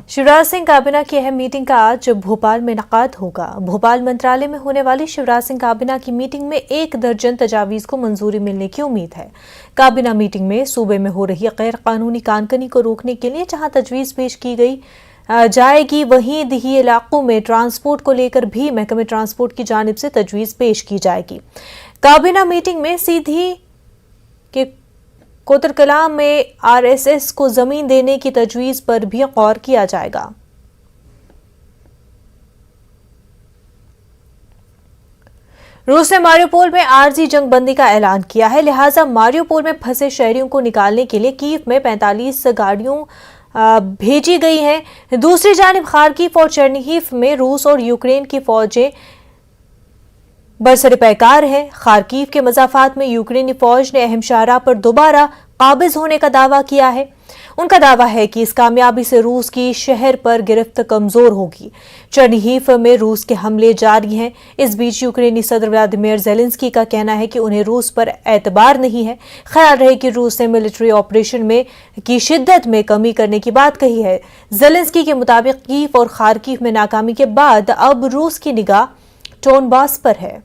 शिवराज सिंह काबीना की अहम मीटिंग का आज भोपाल में इनेकाद होगा। भोपाल मंत्रालय में होने वाली शिवराज सिंह काबीना की मीटिंग में 1 दर्जन तजावीज को मंजूरी मिलने की उम्मीद है। काबीना मीटिंग में सूबे में हो रही गैर कानूनी कानकनी को रोकने के लिए जहां तजवीज पेश की गई जाएगी, वहीं दिही इलाकों में ट्रांसपोर्ट को लेकर भी महकमे ट्रांसपोर्ट की जानिब से तजवीज पेश की जाएगी। काबीना मीटिंग में सीधी के कोतरकलां में आरएसएस को जमीन देने की तजवीज पर भी गौर किया जाएगा। रूस ने मारियोपोल में आरजी जंग बंदी का ऐलान किया है, लिहाजा मारियोपोल में फंसे शहरियों को निकालने के लिए कीव में 45 गाड़ियों भेजी गई हैं। दूसरी जानिब खार्किव और चेर्निहिव में रूस और यूक्रेन की फौजें बरसरे पैकार है। खार्किव के मजाफात में यूक्रेनी फौज ने अहम शाहराह पर दोबारा काबिज होने का दावा किया है। उनका दावा है कि इस कामयाबी से रूस की शहर पर गिरफ्त कमजोर होगी। चेर्निहिव में रूस के हमले जारी हैं। इस बीच यूक्रेनी सदर व्लादिमीर ज़ेलेंस्की का कहना है कि उन्हें रूस पर एतबार नहीं है। ख्याल रहे कि रूस ने मिलिट्री ऑपरेशन में की शिद्दत में कमी करने की बात कही है। ज़ेलेंस्की के मुताबिक कीव और खार्किव में नाकामी के बाद अब रूस की निगाह डोनबास पर है।